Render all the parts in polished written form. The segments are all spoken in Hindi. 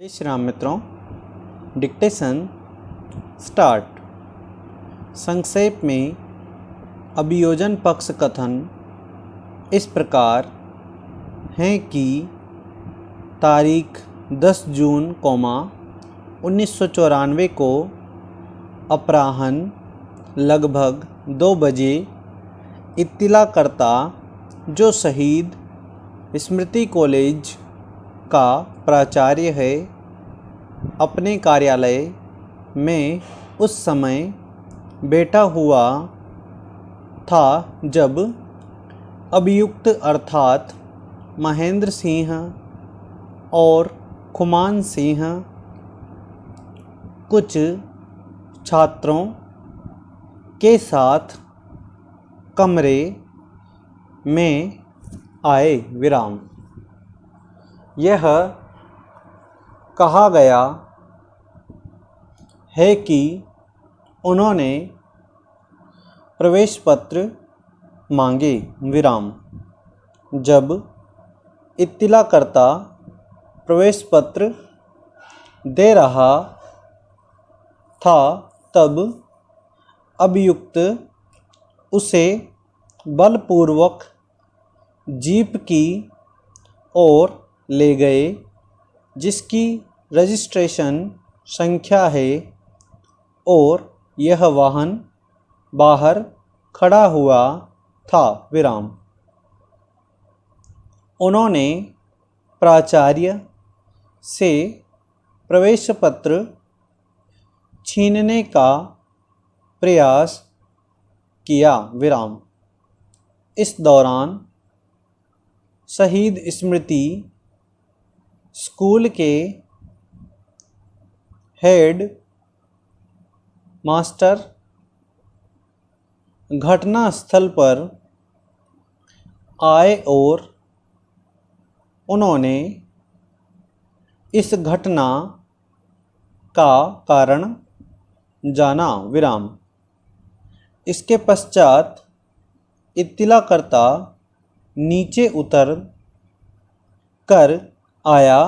जय श्री राम मित्रों। Dictation start. संक्षेप में अभियोजन पक्ष कथन इस प्रकार हैं कि तारीख 10 जून 1994 को अपराह्न लगभग 2 बजे इत्तिलाकर्ता जो शहीद स्मृति कॉलेज का प्राचार्य है अपने कार्यालय में उस समय बैठा हुआ था जब अभियुक्त अर्थात महेंद्र सिंह और खुमान सिंह कुछ छात्रों के साथ कमरे में आए। विराम। यह कहा गया है कि उन्होंने प्रवेश पत्र मांगे। विराम। जब इत्तिलाकर्ता प्रवेश पत्र दे रहा था तब अभियुक्त उसे बलपूर्वक जीप की ओर ले गए जिसकी रजिस्ट्रेशन संख्या है और यह वाहन बाहर खड़ा हुआ था। विराम। उन्होंने प्राचार्य से प्रवेश पत्र छीनने का प्रयास किया। विराम। इस दौरान शहीद स्मृति स्कूल के हेड मास्टर घटनास्थल पर आए और उन्होंने इस घटना का कारण जाना। विराम। इसके पश्चात इत्तिलाकर्ता नीचे उतर कर आया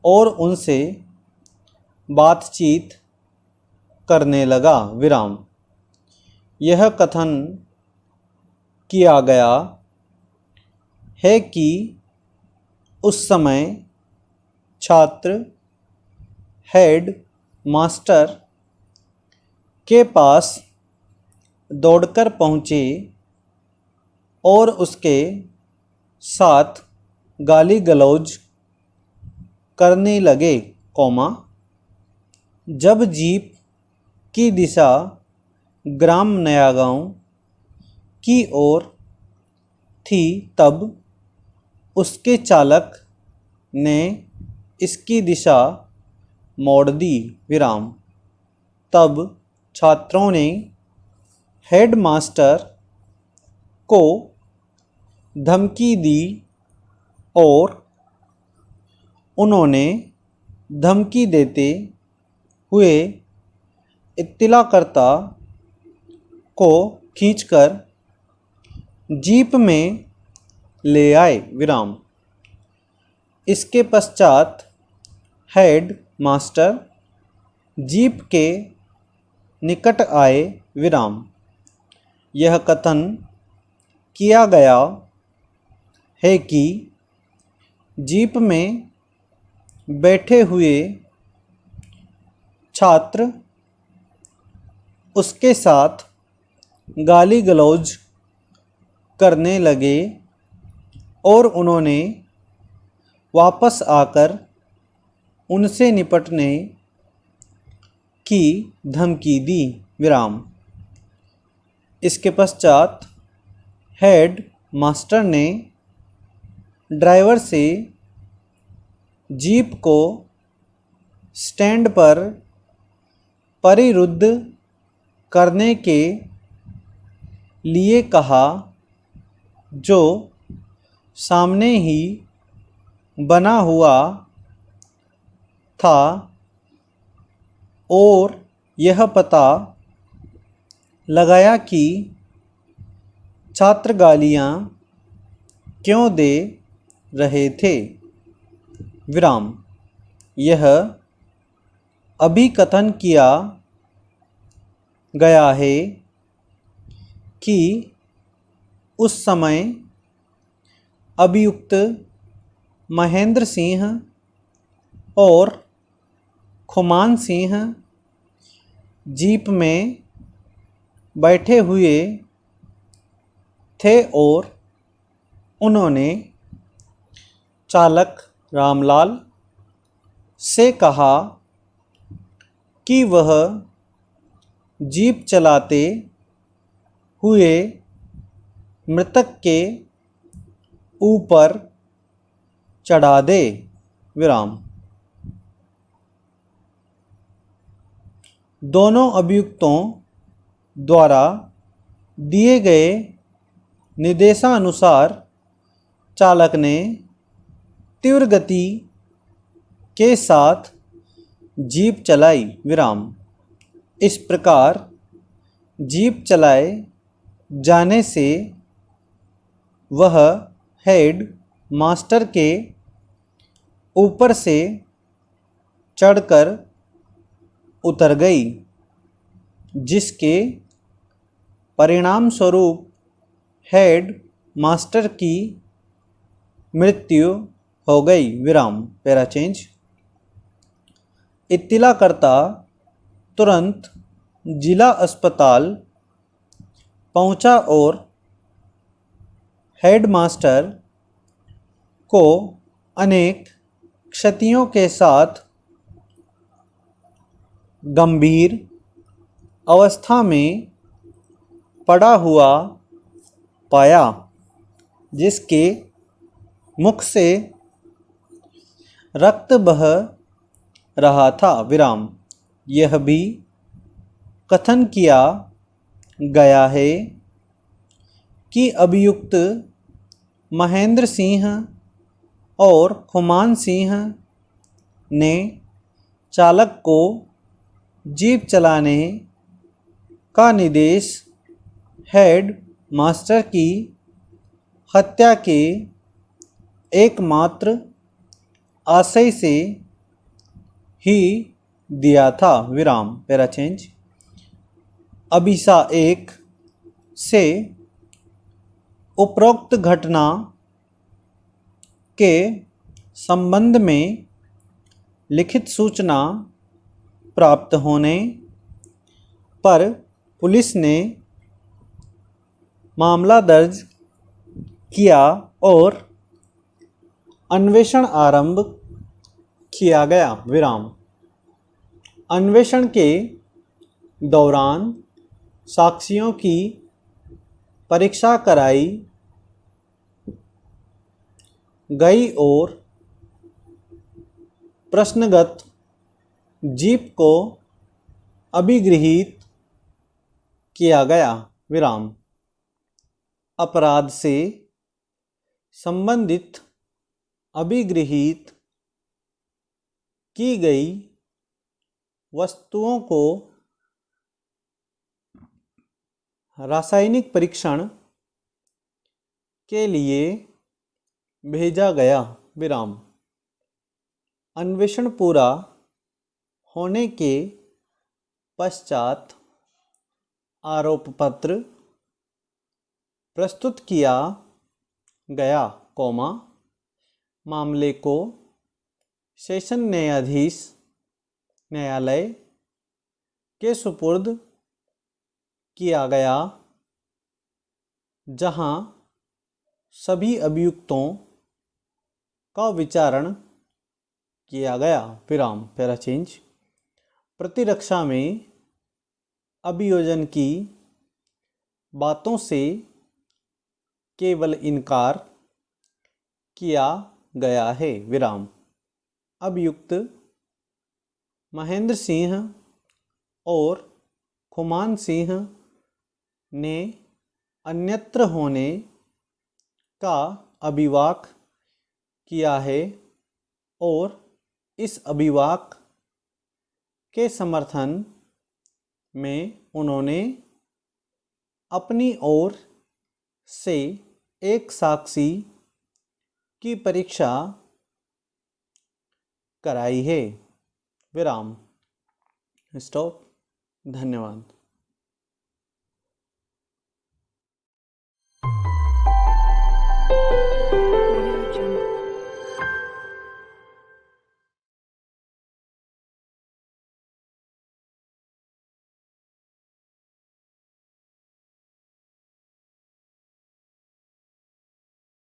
और उनसे बातचीत करने लगा। विराम। यह कथन किया गया है कि उस समय छात्र हेड मास्टर के पास दौड़कर पहुँचे और उसके साथ गाली गलौज करने लगे। जब जीप की दिशा ग्राम नयागांव की ओर थी तब उसके चालक ने इसकी दिशा मोड़ दी। विराम। तब छात्रों ने हेडमास्टर को धमकी दी और उन्होंने धमकी देते हुए इत्तिलाकर्ता को खींचकर जीप में ले आए। विराम। इसके पश्चात हेड मास्टर जीप के निकट आए। विराम। यह कथन किया गया है कि जीप में बैठे हुए छात्र उसके साथ गाली गलौज करने लगे और उन्होंने वापस आकर उनसे निपटने की धमकी दी। विराम। इसके पश्चात हेड मास्टर ने ड्राइवर से जीप को स्टैंड पर परिरुद्ध करने के लिए कहा जो सामने ही बना हुआ था और यह पता लगाया कि छात्र गालियाँ क्यों दे रहे थे। विराम। यह अभी कथन किया गया है कि उस समय अभियुक्त महेंद्र सिंह और खुमान सिंह जीप में बैठे हुए थे और उन्होंने चालक रामलाल से कहा कि वह जीप चलाते हुए मृतक के ऊपर चढ़ा दे। विराम। दोनों अभियुक्तों द्वारा दिए गए निर्देशानुसार चालक ने तीव्र गति के साथ जीप चलाई। विराम। इस प्रकार जीप चलाए जाने से वह हेड मास्टर के ऊपर से चढ़कर उतर गई, जिसके परिणाम स्वरूप हेड मास्टर की मृत्यु हो गई। विराम। Para change. इत्तिलाकर्ता तुरंत जिला अस्पताल पहुंचा और हेडमास्टर को अनेक क्षतियों के साथ गंभीर अवस्था में पड़ा हुआ पाया, जिसके मुख से रक्त बह रहा था। विराम। यह भी कथन किया गया है कि अभियुक्त महेंद्र सिंह और खुमान सिंह ने चालक को जीप चलाने का निर्देश हेड मास्टर की हत्या के एकमात्र आशय से ही दिया था। विराम। Para change. अभिसा 1 से उपरोक्त घटना के संबंध में लिखित सूचना प्राप्त होने पर पुलिस ने मामला दर्ज किया और अन्वेषण आरंभ किया गया। विराम। अन्वेषण के दौरान साक्ष्यों की परीक्षा कराई गई और प्रश्नगत जीप को अभिगृहीत किया गया। विराम। अपराध से संबंधित अभिगृहीत की गई वस्तुओं को रासायनिक परीक्षण के लिए भेजा गया। विराम। अन्वेषण पूरा होने के पश्चात आरोप पत्र प्रस्तुत किया गया, मामले को सेशन न्यायाधीश न्यायालय के सुपुर्द किया गया, जहां सभी अभियुक्तों का विचारण किया गया। विराम। Para change. प्रतिरक्षा में अभियोजन की बातों से केवल इनकार किया गया है। विराम। अभियुक्त महेंद्र सिंह और खुमान सिंह ने अन्यत्र होने का अभिवाक किया है और इस अभिवाक के समर्थन में उन्होंने अपनी ओर से एक साक्षी की परीक्षा कराई है। विराम। स्टॉप। धन्यवाद।